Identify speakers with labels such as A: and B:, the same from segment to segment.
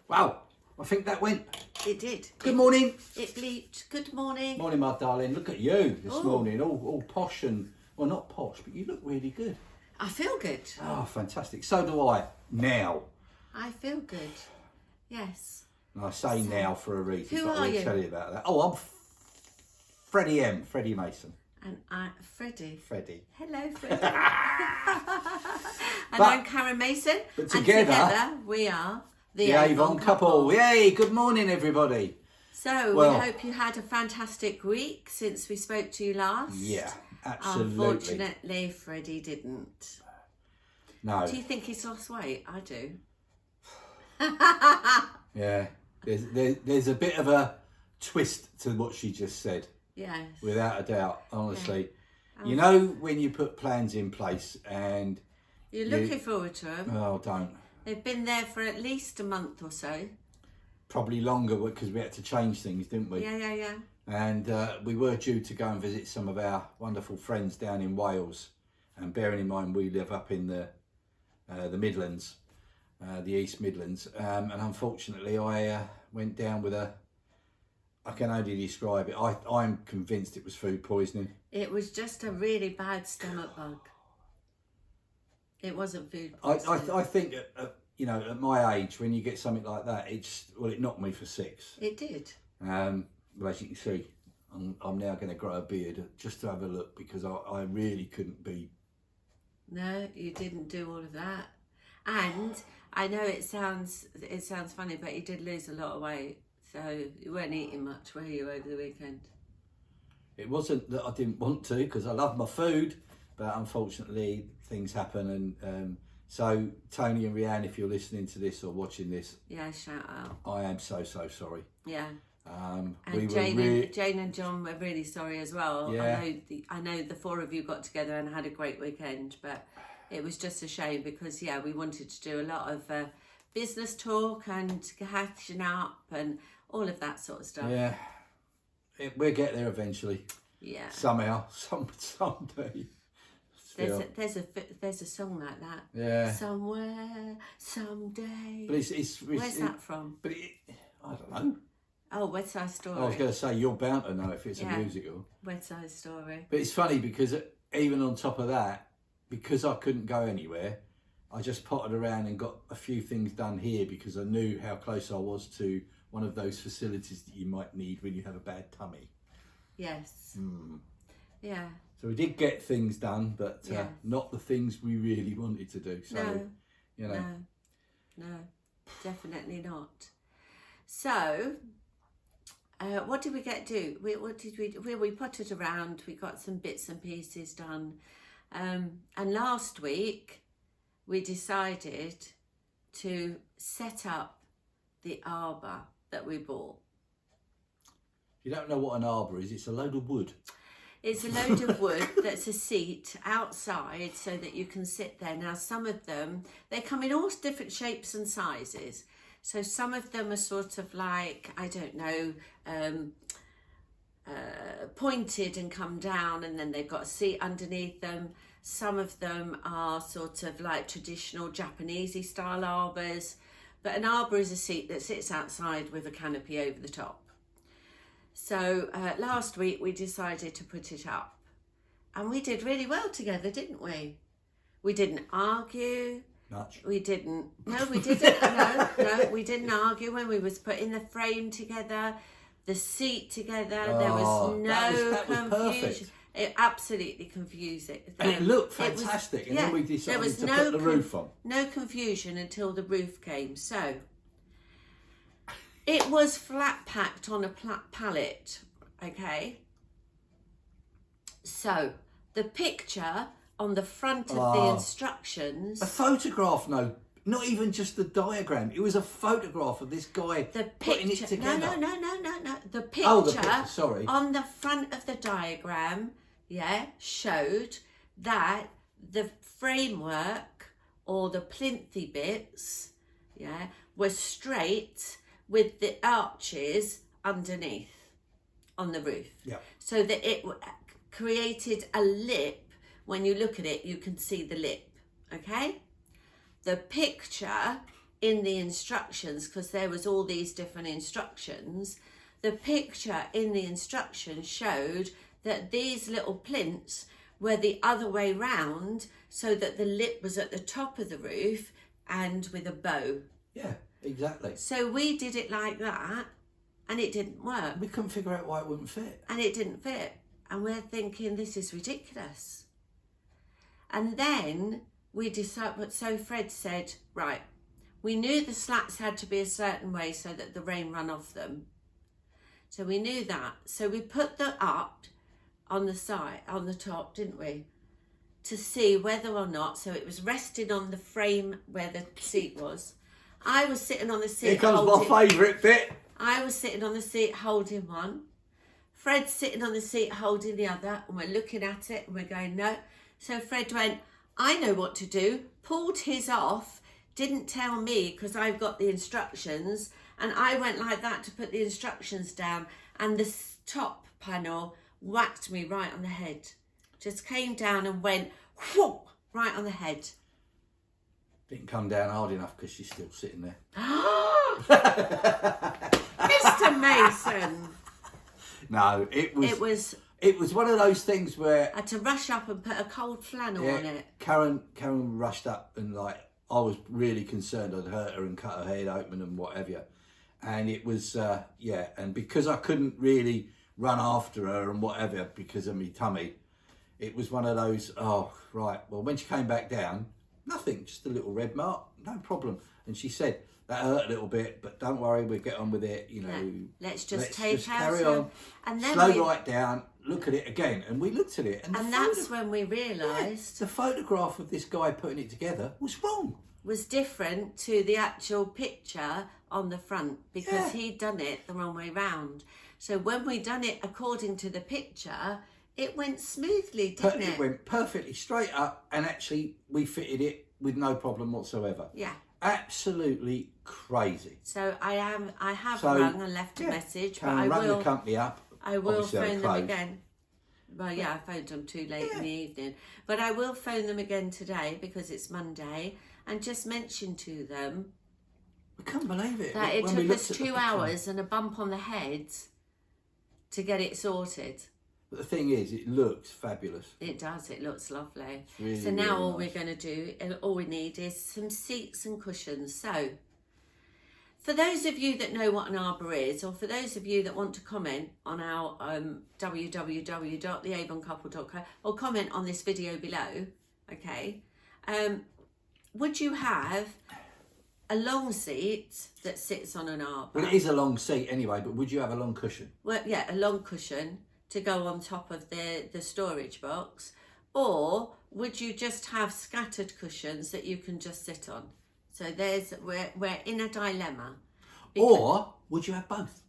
A: Wow, I think that went.
B: It did.
A: Good morning.
B: It bleeped. Good morning.
A: Morning, my darling. Look at you this
B: Oh.
A: morning, all posh and, well, not posh, but you look really good.
B: I feel good.
A: Oh, fantastic. So do I, now.
B: I feel good. Yes.
A: And I say now for a reason.
B: Who
A: but
B: are
A: I'll
B: you?
A: tell you about that. Oh, I'm Freddie M. Freddie Mason.
B: And Freddie.
A: Freddie.
B: Hello, Freddie. And
A: But-
B: I'm Karen Mason.
A: but
B: and
A: together
B: we are
A: The Avon couple. Yay, good morning, everybody.
B: So
A: Well-
B: we hope you had a fantastic week since we spoke to you last.
A: Yeah, absolutely.
B: Unfortunately, Freddie didn't.
A: No.
B: Do you think he's lost weight? I do.
A: Yeah. There's a bit of a twist to what she just said.
B: Yes.
A: Without a doubt, honestly. You know when you put plans in place and...
B: You're looking forward to them.
A: Oh, don't.
B: They've been there for at least a month or so.
A: Probably longer because we had to change things, didn't we?
B: Yeah.
A: And we were due to go and visit some of our wonderful friends down in Wales. And bearing in mind we live up in the Midlands, the East Midlands. And unfortunately I went down with I can only describe it. I'm convinced it was food poisoning.
B: It was just a really bad stomach bug. It wasn't food
A: I
B: poisoning.
A: think, at my age, when you get something like that, it knocked me for six.
B: It did.
A: Well, as you can see, I'm now going to grow a beard just to have a look because I really couldn't be.
B: No, you didn't do all of that. And I know it sounds funny, but you did lose a lot of weight. So you weren't eating much, were you, over the weekend?
A: It wasn't that I didn't want to because I love my food, but unfortunately things happen. And so Tony and Rianne, if you're listening to this or watching this,
B: Yeah, shout out.
A: I am so sorry.
B: Yeah.
A: And
B: And Jane and John were really sorry as well.
A: Yeah.
B: I know the four of you got together and had a great weekend, but it was just a shame because we wanted to do a lot of business talk and catching up and all of that sort of stuff.
A: Yeah, we'll get there eventually.
B: Yeah.
A: Somehow, someday. Still.
B: There's a song like that.
A: Yeah.
B: Somewhere, someday.
A: But it's
B: Where's that from?
A: But I don't know.
B: Oh, West Side Story.
A: I was going to say you're bound to know if it's
B: Yeah.
A: a musical.
B: West Side Story.
A: But it's funny because even on top of that, because I couldn't go anywhere, I just potted around and got a few things done here because I knew how close I was to one of those facilities that you might need when you have a bad tummy.
B: Yes.
A: Mm.
B: Yeah.
A: So we did get things done, but
B: Yeah.
A: not the things we really wanted to do. So,
B: No. No, definitely not. So, what did we get to do? We potted around. We got some bits and pieces done, and last week we decided to set up the arbour that we bought.
A: If you don't know what an arbour is, it's a load of wood.
B: It's a load of wood that's a seat outside so that you can sit there. Now, some of them, they come in all different shapes and sizes. So some of them are sort of like, I don't know, pointed and come down, and then they've got a seat underneath them. Some of them are sort of like traditional Japanesey style arbours. But an arbour is a seat that sits outside with a canopy over the top. So last week we decided to put it up, and we did really well together, didn't we? We didn't argue.
A: Much.
B: We didn't. No, we didn't. No, we didn't argue when we was putting the frame together, the seat together. There was no
A: that was
B: confusion.
A: perfect.
B: It absolutely confused it.
A: And it looked
B: It was-
A: fantastic. And
B: yeah,
A: then we
B: there
A: decided
B: was
A: to
B: no
A: put the roof on.
B: No confusion until the roof came. So it was flat packed on a pallet, okay? So the picture on the front of the instructions...
A: A photograph, no. Not even just the diagram. It was a photograph of this guy
B: The
A: putting
B: picture...
A: it together.
B: No. The picture,
A: Oh, the picture, sorry.
B: on the front of the diagram, showed that the framework or the plinthy bits, were straight with the arches underneath on the roof.
A: Yeah.
B: So that it created a lip. When you look at it, you can see the lip, okay? The picture in the instructions, because there was all these different instructions, the picture in the instructions showed that these little plinths were the other way round, so that the lip was at the top of the roof and with a bow.
A: Yeah, exactly.
B: So we did it like that, and it didn't work.
A: We couldn't figure out why it wouldn't fit.
B: And it didn't fit. And we're thinking, this is ridiculous. And then we decided, so Fred said, right, we knew the slats had to be a certain way so that the rain run off them. So we knew that. So we put the up on the side, on the top, didn't we? To see whether or not, so it was resting on the frame where the seat was. I was sitting on the seat.
A: Here comes my favourite bit.
B: I was sitting on the seat holding one. Fred's sitting on the seat holding the other, and we're looking at it and we're going, no. So Fred went, I know what to do, pulled his off, didn't tell me because I've got the instructions, and I went like that to put the instructions down, and the top panel whacked me right on the head. Just came down and went whoop, right on the head.
A: Didn't come down hard enough because she's still sitting there.
B: Mr. Mason.
A: No, it was one of those things where
B: I had to rush up and put a cold flannel on it.
A: Karen rushed up, and like I was really concerned I'd hurt her and cut her head open and whatever. And it was and because I couldn't really run after her and whatever because of my tummy, it was one of those, oh right, well when she came back down, nothing, just a little red mark, no problem. And she said, that hurt a little bit, but don't worry, we'll get on with it, you know.
B: Yeah. Let's just
A: carry on,
B: and then
A: slow right down, look at it again. And we looked at it, and
B: that's when we realised
A: the photograph of this guy putting it together was wrong.
B: Was different to the actual picture on the front, because he'd done it the wrong way round. So when we done it according to the picture, it went smoothly, didn't it?
A: It went perfectly straight up, and actually we fitted it with no problem whatsoever.
B: Yeah.
A: Absolutely crazy.
B: So I have rung and left a message, but I
A: rang
B: will
A: the company up.
B: I will
A: Obviously,
B: phone them again. Well, yeah, I phoned them too late in the evening, but I will phone them again today because it's Monday, and just mention to them
A: We can't believe it.
B: that it
A: When we
B: took
A: looked
B: us
A: at the
B: 2
A: picture.
B: hours and a bump on the head to get it sorted.
A: But the thing is, it looks fabulous.
B: It does, it looks lovely.
A: Really,
B: so now
A: really
B: all
A: nice.
B: we're going to do, and all we need is some seats and cushions. So for those of you that know what an arbour is, or for those of you that want to comment on our www.theavoncouple.co, or comment on this video below, okay, would you have a long seat that sits on an arbour?
A: Well, it is a long seat anyway, but would you have a long cushion?
B: Well, yeah, a long cushion to go on top of the storage box, or would you just have scattered cushions that you can just sit on? So we're in a dilemma.
A: Or would you have both?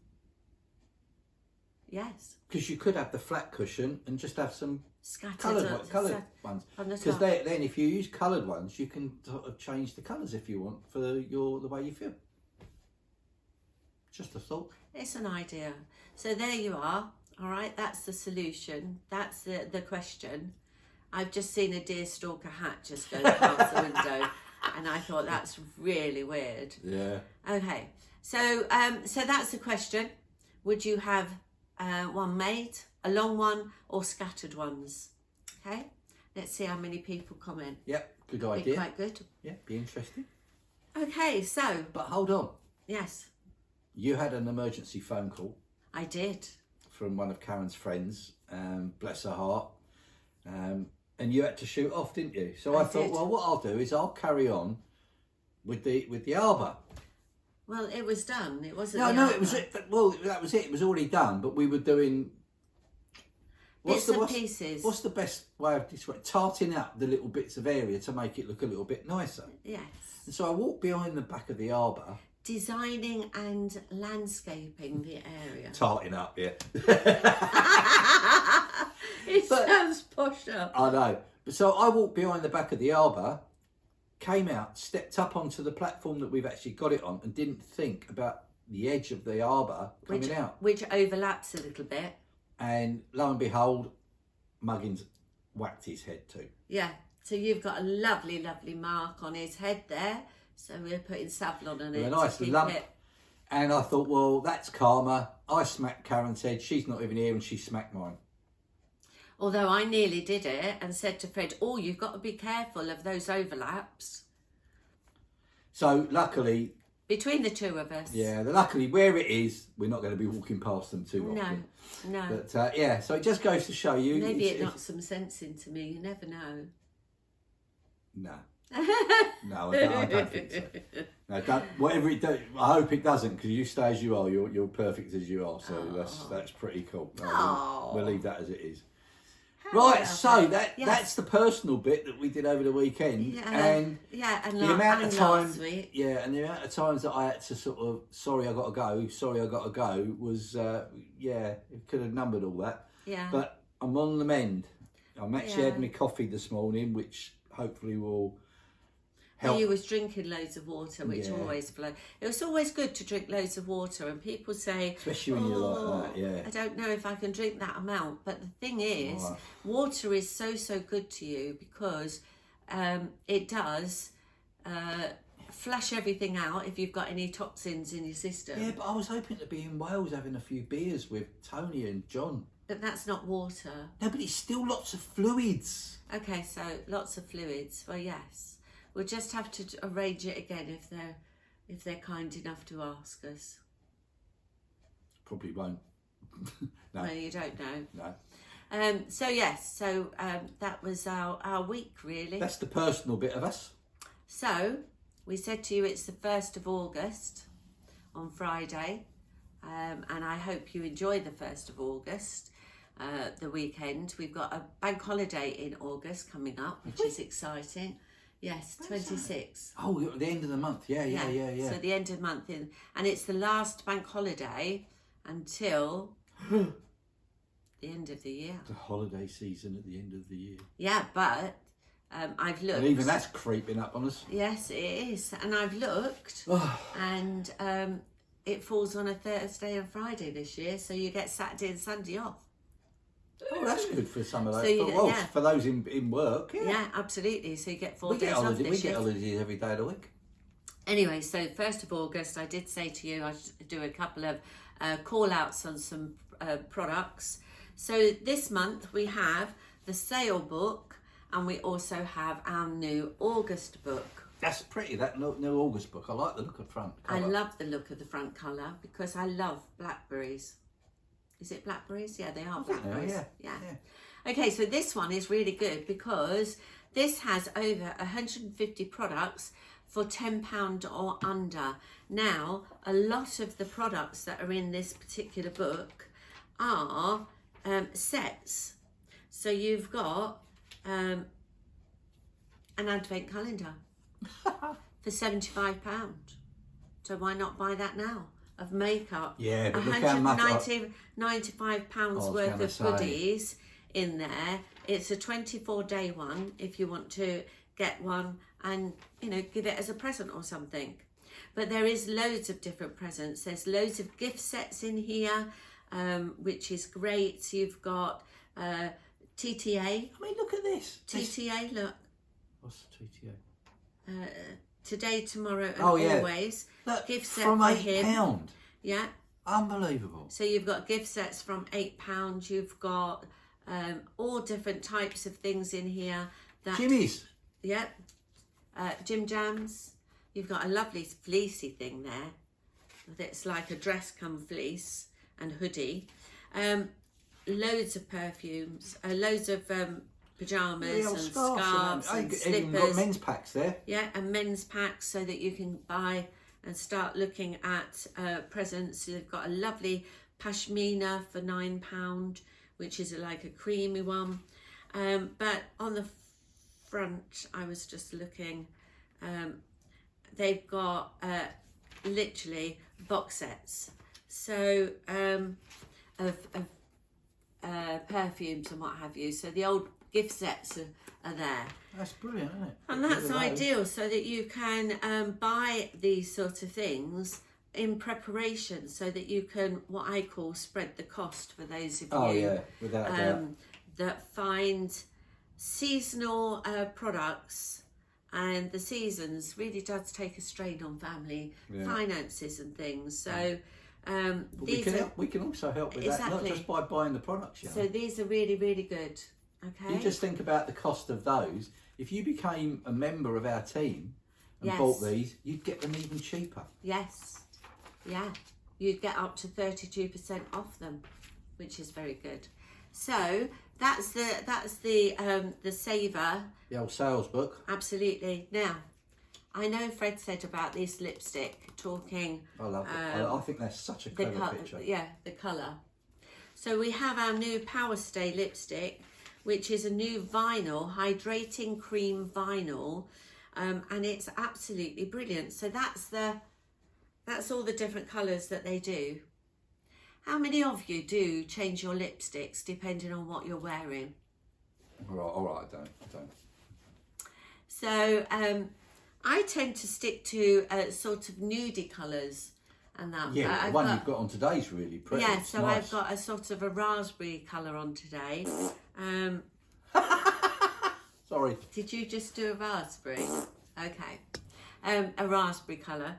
B: Yes.
A: Because you could have the flat cushion and just have some
B: Scattered
A: coloured ones.
B: on the
A: Because
B: top.
A: then if you use coloured ones, you can sort of change the colours if you want for the way you feel. Just a thought.
B: It's an idea. So there you are. All right, that's the solution. That's the question. I've just seen a deerstalker hat just go past the window, and I thought that's really weird.
A: Yeah.
B: Okay, so that's the question. Would you have one made, a long one, or scattered ones? Okay, let's see how many people comment.
A: Yep, good
B: Be
A: idea.
B: quite good.
A: Yeah, be interesting.
B: Okay, so
A: But hold on.
B: yes,
A: You had an emergency phone call
B: I did.
A: from one of Karen's friends, bless her heart, and you had to shoot off, didn't you? So I thought,
B: did.
A: well, what I'll do is I'll carry on with the arbour.
B: Well, it was done. It wasn't.
A: No,
B: the
A: no,
B: arbour.
A: it was it. Well, that was it. It was already done, but we were doing.
B: Bits and pieces.
A: What's the best way of describing? Tarting up the little bits of area to make it look a little bit nicer.
B: Yes.
A: And so I walked behind the back of the arbour.
B: Designing and landscaping the area.
A: Tarting up, yeah.
B: It sounds posher.
A: I know. But so I walked behind the back of the arbour, came out, stepped up onto the platform that we've actually got it on, and didn't think about the edge of the arbour coming out.
B: Which overlaps a little bit.
A: And lo and behold, Muggins whacked his head too.
B: Yeah. So you've got a lovely, lovely mark on his head there. So we're putting Savlon on
A: With
B: it
A: a nice
B: to keep
A: lump.
B: it.
A: And I thought, well, that's karma. I smacked Karen's head. She's not even here, and she smacked mine.
B: Although I nearly did it and said to Fred, oh, you've got to be careful of those overlaps.
A: So luckily,
B: Between the two of us.
A: yeah, luckily where it is, we're not going to be walking past them too often.
B: No.
A: But yeah, so it just goes to show you.
B: Maybe it knocks some sense into me. You never know.
A: No. No, I don't think so. No, don't, whatever it does, I hope it doesn't, because you stay as you are. You're perfect as you are. So that's pretty cool. We'll leave that as it is. Right, so that's the personal bit that we did over the weekend, and
B: the
A: amount of time,
B: last week.
A: and the amount of times that I had to sort of, sorry I got to go, was it could have numbered all that.
B: Yeah.
A: But I'm on the mend. I'm actually had my coffee this morning, which hopefully will help.
B: You was drinking loads of water, which always flow. It was always good to drink loads of water, and people say,
A: especially when you're like that, yeah.
B: I don't know if I can drink that amount, but the thing is, water is so good to you because it does flush everything out if you've got any toxins in your system.
A: Yeah, but I was hoping to be in Wales having a few beers with Tony and John.
B: But that's not water.
A: No, but it's still lots of fluids.
B: Okay, so lots of fluids. Well, yes. We'll just have to arrange it again if they're kind enough to ask us.
A: Probably won't. No.
B: Well, you don't know.
A: No.
B: So that was our week, really.
A: That's the personal bit of us.
B: So we said to you it's the 1st of August on Friday, and I hope you enjoy the 1st of August, the weekend. We've got a bank holiday in August coming up, which is exciting. Yes, 26.
A: Oh, at the end of the month. Yeah.
B: So the end of the month, and it's the last bank holiday until the end of the year.
A: The holiday season at the end of the year.
B: Yeah, but I've looked.
A: And even that's creeping up on us.
B: Yes, it is. And I've looked, and it falls on a Thursday and Friday this year, so you get Saturday and Sunday off.
A: Oh, that's good for some of those.
B: So
A: for those in work.
B: Yeah, absolutely. So you get 4 days off this year.
A: We get holidays every day of the week.
B: Anyway, so 1st of August, I did say to you I'd do a couple of call-outs on some products. So this month we have the sale book, and we also have our new August book.
A: That's pretty, that new August book. I like the look of the front cover.
B: I love the look of the front colour because I love blackberries. Is it blackberries? Yeah, they are blackberries. Yeah. Okay, so this one is really good because this has over 150 products for £10 or under. Now, a lot of the products that are in this particular book are sets. So you've got an advent calendar for £75. So why not buy that now? Of makeup,
A: yeah, but £195
B: worth of goodies in there. It's a 24-day one if you want to get one and give it as a present or something. But there is loads of different presents. There's loads of gift sets in here, which is great. So you've got TTA.
A: I mean, look at this.
B: TTA, look.
A: What's TTA?
B: Today, tomorrow, and always.
A: Look,
B: gift set
A: from
B: for
A: £8.
B: him. Yeah.
A: Unbelievable.
B: So you've got gift sets from £8. You've got all different types of things in here.
A: Jimmy's.
B: Yeah. Jim Jams. You've got a lovely fleecy thing there. That's like a dress come fleece and hoodie. Loads of perfumes. Loads of pyjamas and scarves and slippers.
A: Even got men's packs there.
B: Yeah, and men's packs so that you can buy and start looking at presents. So they've got a lovely pashmina for £9, which is like a creamy one. But on the front, I was just looking, they've got literally box sets. So of perfumes and what have you. So the old gift sets are there.
A: That's brilliant, isn't it?
B: And that's ideal so that you can buy these sort of things in preparation so that you can, what I call, spread the cost for those of you
A: without a doubt.
B: that find seasonal products and the seasons really does take a strain on family finances and things. So
A: But
B: these
A: we can also help with that, not just by buying the products.
B: So these are really, really good. Okay.
A: You just think about the cost of those. If you became a member of our team and bought these, you'd get them even cheaper.
B: Yes. Yeah. You'd get up to 32% off them, which is very good. So that's the saver.
A: The old sales book.
B: Absolutely. Now, I know Fred said about this lipstick talking.
A: I love it. I think that's such a clever picture.
B: Yeah, the colour. So we have our new Power Stay lipstick, which is a new vinyl, hydrating cream vinyl, and it's absolutely brilliant. So that's all the different colours that they do. How many of you do change your lipsticks depending on what you're wearing?
A: All right, I don't.
B: So I tend to stick to sort of nudie colours and that.
A: Yeah, the one you've got on today's really pretty.
B: Yeah,
A: it's
B: so
A: nice.
B: I've got a sort of a raspberry colour on today.
A: Sorry.
B: Did you just do a raspberry? Okay. A raspberry colour.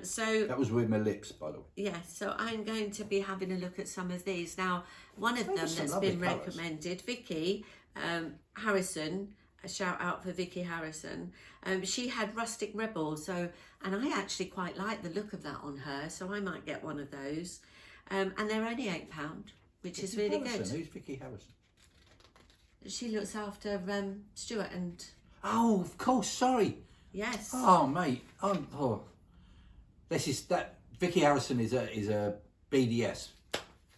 B: So
A: that was with my lips, by the way.
B: yeah, so I'm going to be having a look at some of these. Now, one of them
A: some
B: that's
A: lovely
B: been
A: colours.
B: recommended, Vicky Harrison, a shout out for Vicky Harrison. She had Rustic Rebel, and I actually quite like the look of that on her, so I might get one of those. And they're only £8, which is really
A: Harrison.
B: good.
A: Who's Vicky Harrison?
B: She looks after Stuart and...
A: Oh, of course, sorry.
B: Yes.
A: Oh, mate. Vicky Harrison is a BDS.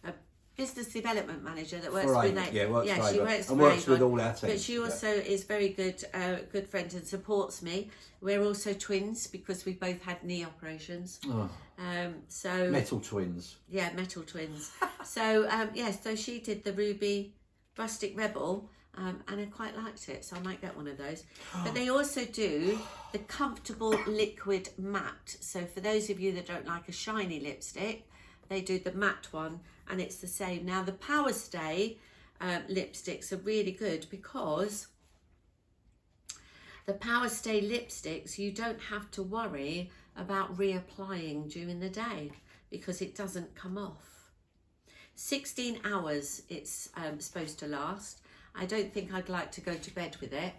B: A business development manager that works
A: For
B: with...
A: Avon.
B: She
A: for Avon.
B: works
A: and
B: for
A: works
B: Avon,
A: with all our teams.
B: but she also is very good friend and supports me. We're also twins because we both had knee operations.
A: Oh,
B: So
A: metal twins.
B: yeah, metal twins. So so she did the Ruby Rustic Rebel, and I quite liked it, so I might get one of those. But they also do the Comfortable Liquid Matte. So for those of you that don't like a shiny lipstick, they do the matte one, and it's the same. Now the Power Stay lipsticks are really good because the Power Stay lipsticks, you don't have to worry about reapplying during the day because it doesn't come off. 16 hours it's supposed to last. I don't think I'd like to go to bed with it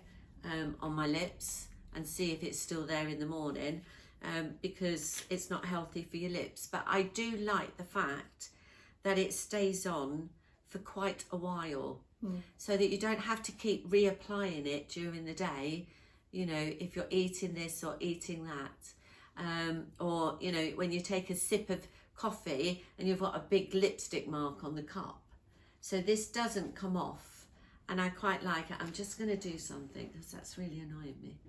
B: on my lips and see if it's still there in the morning because it's not healthy for your lips. But I do like the fact that it stays on for quite a while so that you don't have to keep reapplying it during the day, you know, if you're eating this or eating that. Or, you know, when you take a sip of coffee and you've got a big lipstick mark on the cup. So this doesn't come off. And I quite like it. I'm just going to do something because that's really annoying me.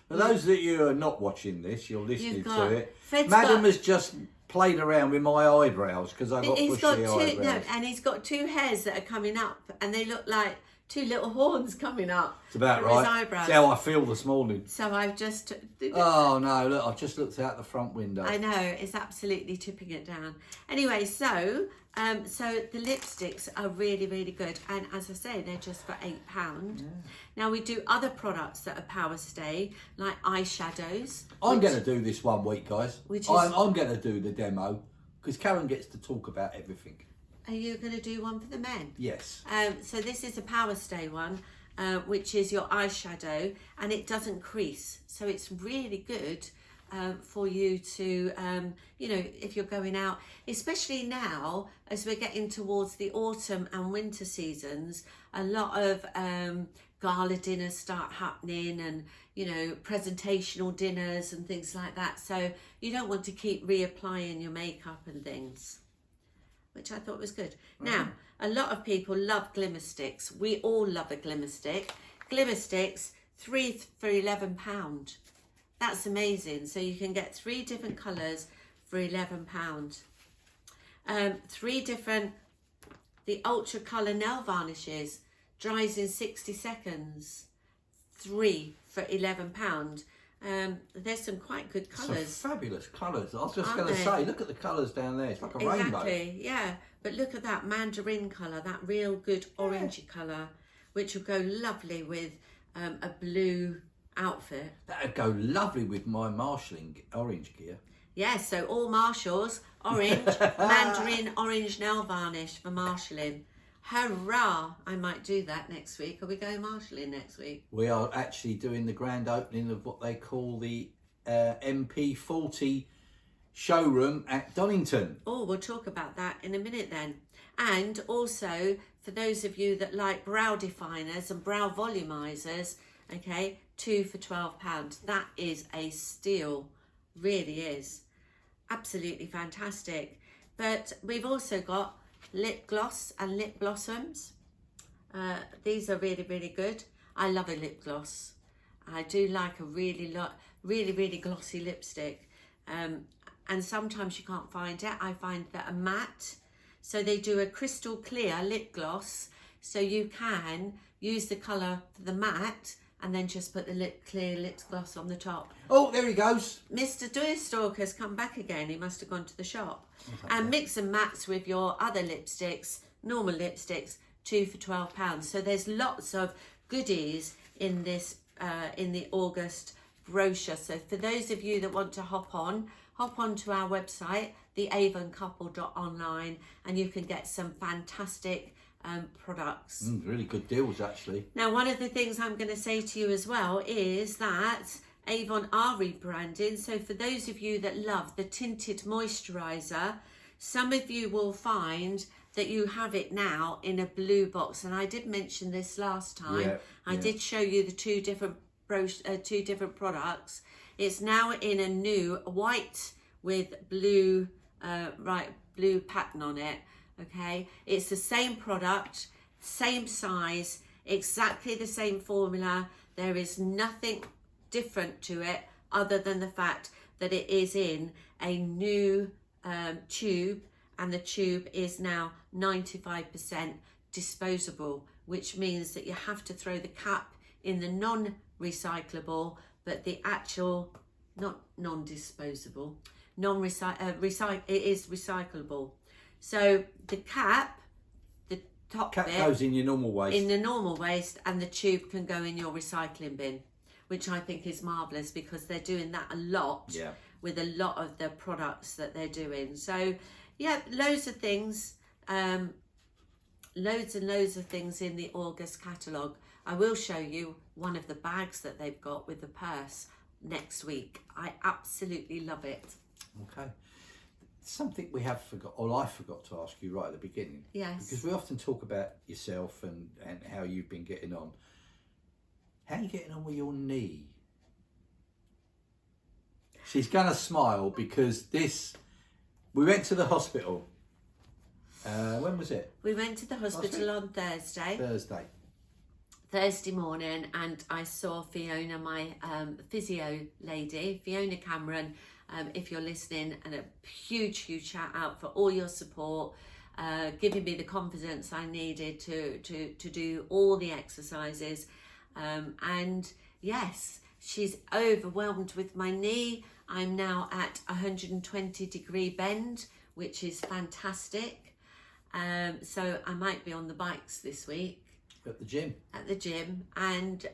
A: For those of you who are not watching this, you're listening to it.
B: Fred's
A: Madam has just played around with my eyebrows because I got bushy eyebrows.
B: No, and he's got two hairs that are coming up, and they look like two little horns coming up.
A: It's about
B: from
A: right.
B: his eyebrows.
A: That's how I feel this morning.
B: So I've just...
A: Oh no, look, I've just looked out the front window.
B: I know, it's absolutely tipping it down. Anyway, so the lipsticks are really, really good. And as I say, they're just for £8. Yeah. Now we do other products that are Power Stay, like eyeshadows.
A: I'm going to do this one week, guys. I'm going to do the demo because Karen gets to talk about everything.
B: Are you going to do one for the men?
A: Yes.
B: So this is a Power Stay one, which is your eyeshadow, and it doesn't crease. So it's really good for you to, you know, if you're going out, especially now as we're getting towards the autumn and winter seasons, a lot of gala dinners start happening and, you know, presentational dinners and things like that. So you don't want to keep reapplying your makeup and things, which I thought was good. Now, a lot of people love glimmer sticks. We all love a glimmer stick. Glimmer sticks, 3 for £11. That's amazing. So you can get 3 different colours for £11. 3 different, the Ultra Colour nail varnishes, dries in 60 seconds. 3 for £11. There's some quite good colours.
A: Some fabulous colours. I was just going to say, look at the colours down there. It's like a rainbow.
B: Exactly, yeah. But look at that mandarin colour, that real good orangey colour, which will go lovely with a blue outfit.
A: That'd go lovely with my marshalling orange gear.
B: Yeah, so all Marshalls, orange, mandarin orange nail varnish for marshalling. Hurrah! I might do that next week. Are we going marshalling next week?
A: We are actually doing the grand opening of what they call the MP40 showroom at Donington.
B: Oh, we'll talk about that in a minute then. And also, for those of you that like brow definers and brow volumizers, okay, 2 for £12. That is a steal, really is. Absolutely fantastic. But we've also got lip gloss and lip blossoms. These are really, really good. I love a lip gloss. I do like a really glossy lipstick. And sometimes you can't find it. I find that a matte. So they do a crystal clear lip gloss. So you can use the colour for the matte and then just put the clear lip gloss on the top.
A: Oh, there he goes.
B: Mr. Deerstalker's come back again. He must have gone to the shop. And mix and match with your other lipsticks, normal lipsticks, 2 for £12. So there's lots of goodies in this, in the August brochure. So for those of you that want to hop on to our website, theavoncouple.online, and you can get some fantastic products.
A: Really good deals, actually.
B: Now, one of the things I'm going to say to you as well is that Avon are rebranding. So for those of you that love the tinted moisturiser, some of you will find that you have it now in a blue box. And I did mention this last time. I did show you the two different products. It's now in a new white with blue, blue pattern on it. Okay, it's the same product, same size, exactly the same formula. There is nothing different to it other than the fact that it is in a new tube, and the tube is now 95% disposable, which means that you have to throw the cap in the non-recyclable, but the actual, not non-disposable, it is recyclable. So the cap, the top
A: Cap
B: bit,
A: goes in your normal waste.
B: in the normal waste, and the tube can go in your recycling bin, which I think is marvellous because they're doing that a lot with a lot of the products that they're doing. So yeah, loads of things, loads and loads of things in the August catalogue. I will show you one of the bags that they've got with the purse next week. I absolutely love it.
A: Okay. Something we have forgot, or I forgot to ask you right at the beginning.
B: Yes.
A: Because we often talk about yourself and how you've been getting on. How are you getting on with your knee? She's going to smile because we went to the hospital. When was it?
B: We went to the hospital on Thursday morning, and I saw Fiona, my physio lady, Fiona Cameron. If you're listening, and a huge shout out for all your support, giving me the confidence I needed to do all the exercises. And yes, she's overwhelmed with my knee. I'm now at 120-degree bend, which is fantastic. So I might be on the bikes this week.
A: At the gym.
B: And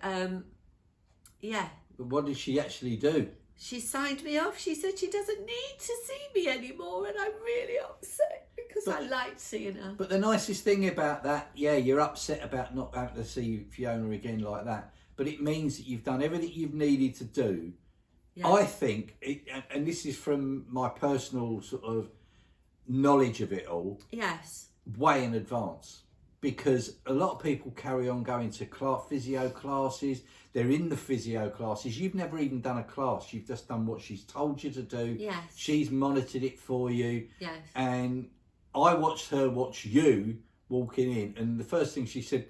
B: yeah.
A: But what did she actually do?
B: She signed me off. She said she doesn't need to see me anymore, and I'm really upset because I liked seeing her.
A: But the nicest thing about that, you're upset about not having to see Fiona again like that, but it means that you've done everything you've needed to do. Yes. I think, and this is from my personal sort of knowledge of it all,
B: yes,
A: way in advance. Because a lot of people carry on going to physio classes. They're in the physio classes. You've never even done a class. You've just done what she's told you to do.
B: Yes.
A: She's monitored it for you.
B: Yes.
A: And I watched her watch you walking in. And the first thing she said,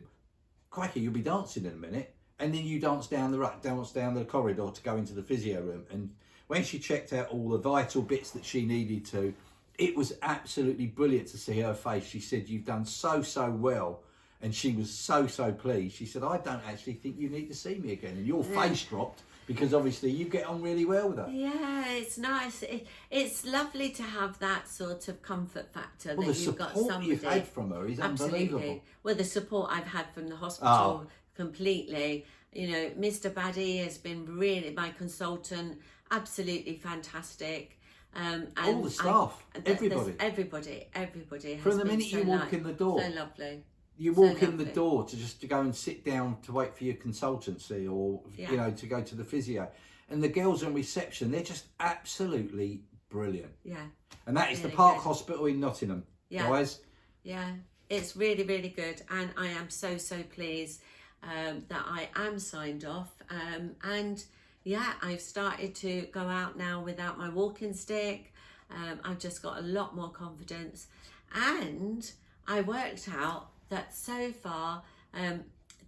A: crikey, you'll be dancing in a minute. And then you dance down the corridor to go into the physio room. And when she checked out all the vital bits that she needed to, it was absolutely brilliant to see her face. She said, you've done so well. And she was so pleased. She said, I don't actually think you need to see me again. And your face dropped because obviously you get on really well with her.
B: Yeah, it's nice. It's lovely to have that sort of comfort factor that you've got somebody.
A: The support you've had from her is unbelievable.
B: Well, the support I've had from the hospital completely. You know, Mr. Baddy has been really my consultant, absolutely fantastic. And
A: All the staff, everybody.
B: Everybody has
A: From the
B: been
A: minute
B: so
A: you walk in the door.
B: So lovely.
A: You walk in the door to go and sit down to wait for your consultancy, or you know, to go to the physio, and the girls on reception, they're just absolutely brilliant.
B: Yeah.
A: And that is
B: really
A: the Park
B: good.
A: Hospital in Nottingham,
B: Yeah.
A: guys.
B: Yeah, it's really, really good, and I am so pleased that I am signed off. And yeah, I've started to go out now without my walking stick. I've just got a lot more confidence, and I worked out that so far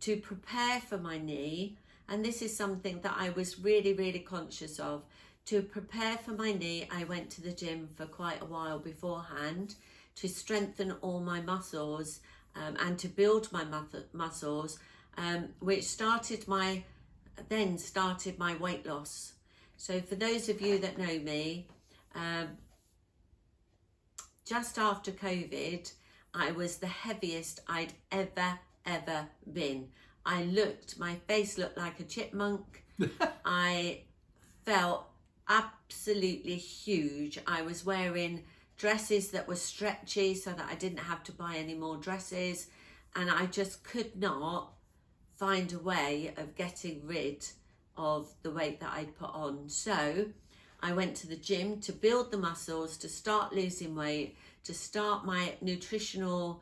B: to prepare for my knee, and this is something that I was really conscious of. To prepare for my knee, I went to the gym for quite a while beforehand to strengthen all my muscles and to build my muscles, which started my weight loss. So for those of you that know me, just after COVID, I was the heaviest I'd ever been. My face looked like a chipmunk. I felt absolutely huge. I was wearing dresses that were stretchy so that I didn't have to buy any more dresses, and I just could not find a way of getting rid of the weight that I'd put on. So I went to the gym to build the muscles, to start losing weight, to start my nutritional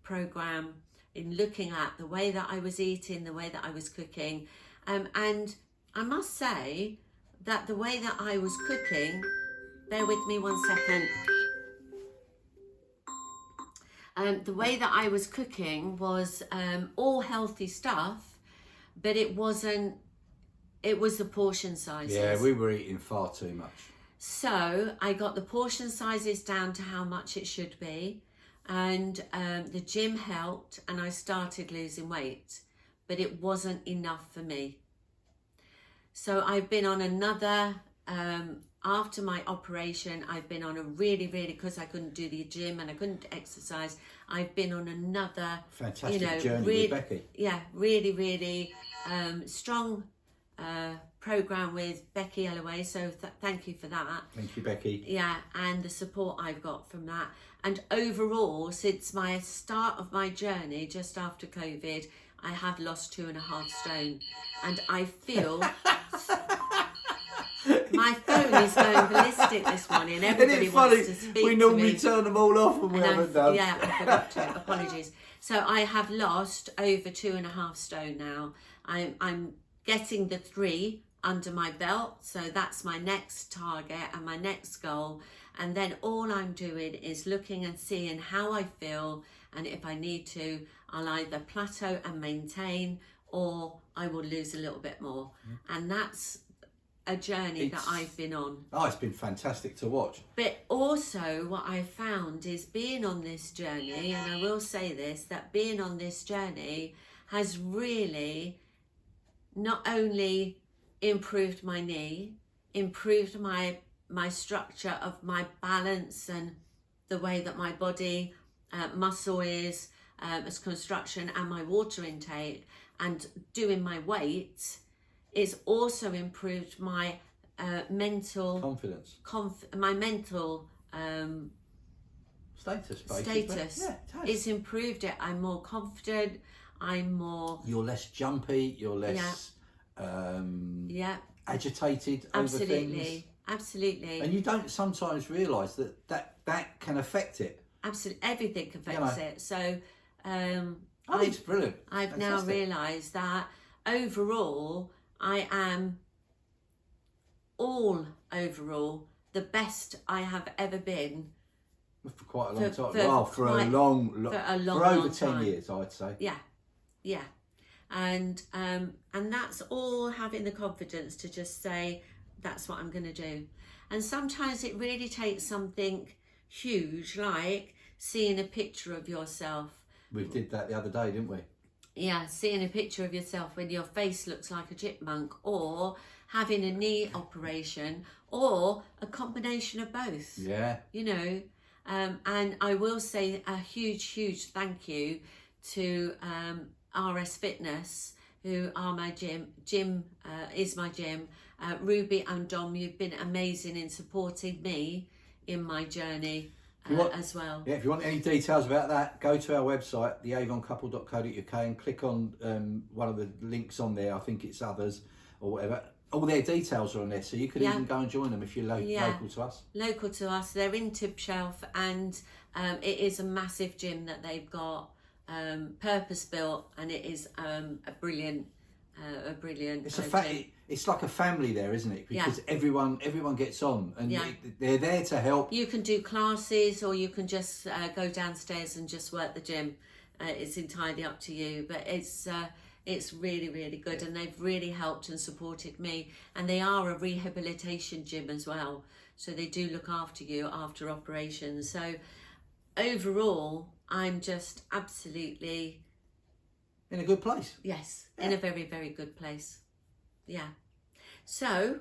B: program in looking at the way that I was eating, the way that I was cooking, and I must say that the way that I was cooking, bear with me 1 second. The way that I was cooking was all healthy stuff, but it was the portion sizes.
A: Yeah, we were eating far too much.
B: So I got the portion sizes down to how much it should be, and the gym helped, and I started losing weight, but it wasn't enough for me. So I've been on another, after my operation, I've been on a really, because I couldn't do the gym and I couldn't exercise, I've been on another
A: fantastic journey with Becky.
B: Yeah, really strong program with Becky Ellaway. So thank you for that.
A: Thank you, Becky.
B: Yeah, and the support I've got from that. And overall, since my start of my journey, just after COVID, I have lost 2.5 stone, and I feel my phone is going ballistic this morning. Everybody wants to speak to me.
A: We normally turn them all off and we haven't done.
B: Yeah, I forgot to. Apologies. So I have lost over 2.5 stone now. I'm getting the 3 under my belt, so that's my next target and my next goal. And then all I'm doing is looking and seeing how I feel, and if I need to, I'll either plateau and maintain, or I will lose a little bit more. And that's a journey that I've been on.
A: Oh, it's been fantastic to watch.
B: But also what I found is being on this journey, and I will say this, that being on this journey has really not only improved my knee, improved my structure of my balance and the way that my body muscle is as construction, and my water intake, and doing my weight, it's also improved my mental
A: confidence,
B: my mental
A: status.
B: Yeah, it's improved it. I'm more confident. You're
A: less jumpy. You're less agitated over things. Absolutely. And you don't sometimes realise that can affect it.
B: Absolutely, everything affects it. So
A: I think it's brilliant.
B: I've now realised that overall, I am the best I have ever been.
A: For quite a long time. For over 10
B: time.
A: years, I'd say.
B: Yeah. And that's all having the confidence to just say, that's what I'm going to do. And sometimes it really takes something huge, like seeing a picture of yourself.
A: We did that the other day, didn't we?
B: Yeah, seeing a picture of yourself when your face looks like a chipmunk, or having a knee operation, or a combination of both.
A: Yeah.
B: You know, and I will say a huge thank you to RS Fitness, who are my gym. Jim is my gym. Ruby and Dom, you've been amazing in supporting me in my journey as well.
A: Yeah, if you want any details about that, go to our website, theavoncouple.co.uk, and click on one of the links on there. I think it's others or whatever. All their details are on there, so you could even go and join them if you're local to us.
B: Local to us. They're in Tibshelf, and it is a massive gym that they've got, purpose built, and it is a brilliant.
A: It's like a family there, isn't it? Because everyone gets on, and they're there to help.
B: You can do classes, or you can just go downstairs and just work the gym. It's entirely up to you, but it's really, really good, and they've really helped and supported me. And they are a rehabilitation gym as well, so they do look after you after operations. So overall, I'm just absolutely
A: in a good place.
B: Yes, in a very, very good place. Yeah. So,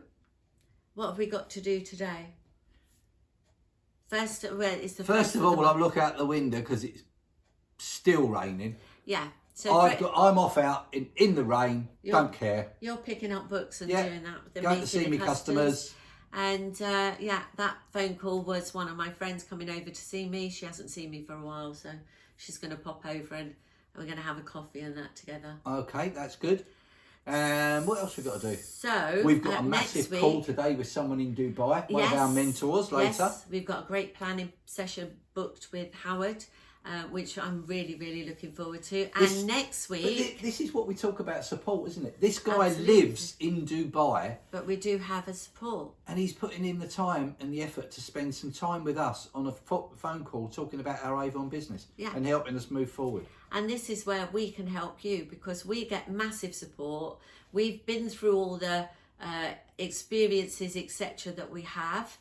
B: what have we got to do today? First of all,
A: I'll look out the window because it's still raining.
B: Yeah. So
A: I'm off out in the rain. Don't care.
B: You're picking up books and doing that.
A: Going to see me customers.
B: And that phone call was one of my friends coming over to see me. She hasn't seen me for a while, so she's going to pop over and we're going to have a coffee and that together. Okay,
A: that's good. What else we got to do?
B: So
A: we've got a massive call today with someone in Dubai, one of our mentors later.
B: Yes, we've got a great planning session booked with Howard, which I'm really, really looking forward to. And next week...
A: This is what we talk about support, isn't it? This guy lives in Dubai.
B: But we do have a support.
A: And he's putting in the time and the effort to spend some time with us on a phone call talking about our Avon business and helping us move forward.
B: And this is where we can help you, because we get massive support. We've been through all the experiences, etc., that we have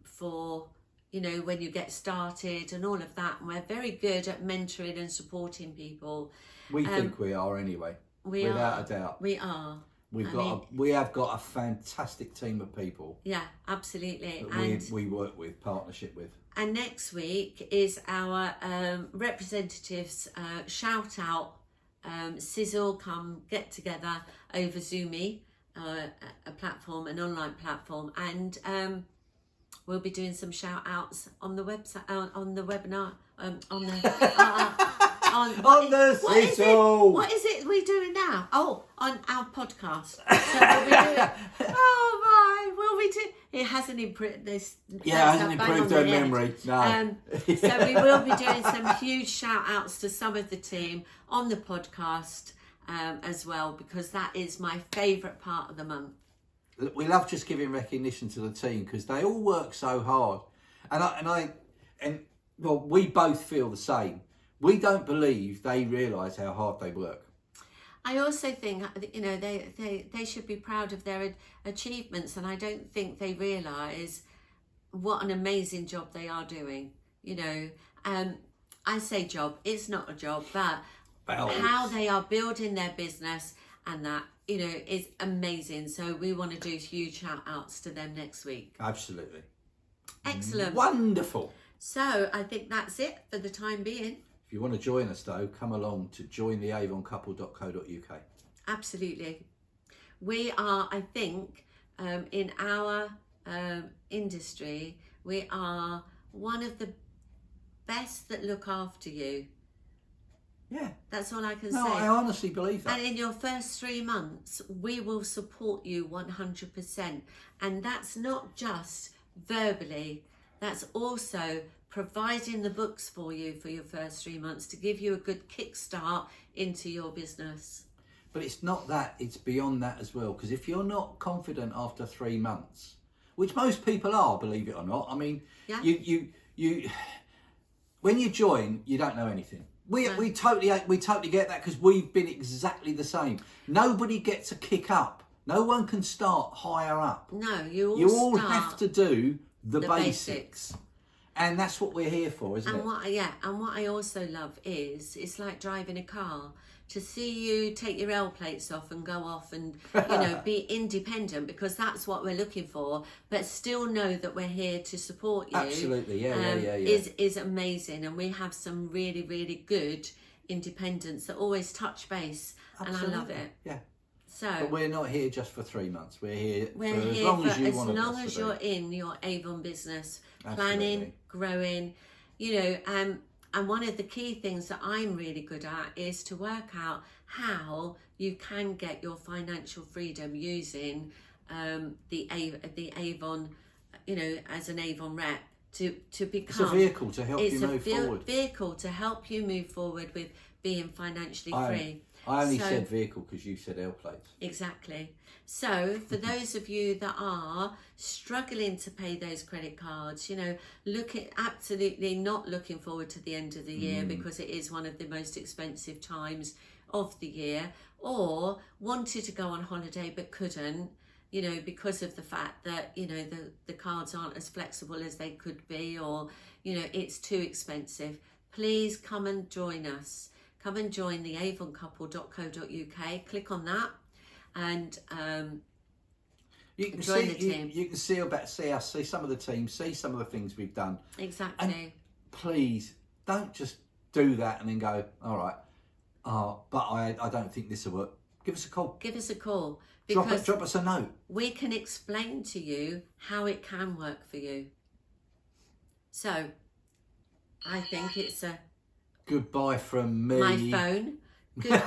B: for... when you get started and all of that. And we're very good at mentoring and supporting people.
A: We think we are anyway. Without a doubt.
B: We are.
A: We have got a fantastic team of people.
B: Yeah, absolutely.
A: That we work with, partnership with. And
B: next week is our representatives shout out, sizzle, come get together over Zoomy, a platform, an online platform. And we'll be doing some shout outs on the website, on the webinar, What is it we're doing now? Oh, on our podcast. So we'll be doing, will we do? It hasn't improved this.
A: Yeah, it hasn't improved her memory. No.
B: So we will be doing some huge shout outs to some of the team on the podcast as well, because that is my favourite part of the month.
A: We love just giving recognition to the team because they all work so hard, and we both feel the same. We don't believe they realise how hard they work.
B: I also think they should be proud of their achievements, and I don't think they realise what an amazing job they are doing. I say job, it's not a job, but how they are building their business and that. Is amazing. So we want to do huge shout outs to them next week.
A: Absolutely.
B: Excellent.
A: Wonderful.
B: So I think that's it for the time being.
A: If you want to join us though, come along to jointheavoncouple.co.uk.
B: Absolutely. We are, I think, in our industry, we are one of the best that look after you.
A: Yeah.
B: That's all I can say.
A: No, I honestly believe that.
B: And in your first 3 months, we will support you 100%. And that's not just verbally, that's also providing the books for you for your first 3 months to give you a good kickstart into your business.
A: But it's not that, it's beyond that as well. Because if you're not confident after 3 months, which most people are, believe it or not, I mean, you when you join, you don't know anything. We totally get that because we've been exactly the same. Nobody gets a kick up. No one can start higher up.
B: No, you
A: all have to do the basics. And that's what we're here for, isn't it?
B: And what I also love is it's like driving a car. To see you take your L plates off and go off and be independent, because that's what we're looking for, but still know that we're here to support you.
A: Absolutely, yeah.
B: Is amazing, and we have some really, really good independents that always touch base, and I love it.
A: Yeah.
B: So
A: But we're not here just for 3 months. We're here
B: we're
A: for
B: here
A: as long as you
B: as
A: want us
B: long
A: to
B: as
A: be.
B: you're in your Avon business,
A: Absolutely.
B: planning, growing, you know. And one of the key things that I'm really good at is to work out how you can get your financial freedom using the Avon, you know, as an Avon rep to become.
A: It's a vehicle to help you move forward.
B: Vehicle to help you move forward with being financially free.
A: I only said vehicle because you said L plates.
B: Exactly. So for those of you that are struggling to pay those credit cards, you know, absolutely not looking forward to the end of the year because it is one of the most expensive times of the year, or wanted to go on holiday but couldn't, you know, because of the fact that, you know, the cards aren't as flexible as they could be, or, you know, it's too expensive. Please come and join us. Come and join the avoncouple.co.uk. Click on that and
A: You can
B: join
A: see
B: the team.
A: You can see us, see some of the team, see some of the things we've done.
B: Exactly.
A: And please don't just do that and then go, all right, but I don't think this will work. Give us a call.
B: Give us a call.
A: Drop
B: Because
A: us a note.
B: we can explain to you how it can work for you. So I think it's
A: Goodbye from me.
B: my phone. Good.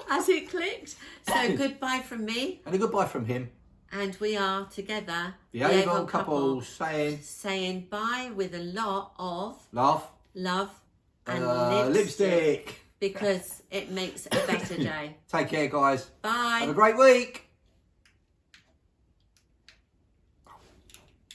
B: As it clicked. So goodbye from me.
A: And a goodbye from him.
B: And we are together.
A: The Avon couple
B: saying bye with a lot of
A: love
B: and
A: lipstick.
B: because it makes a better day.
A: Take care, guys.
B: Bye.
A: Have a great week.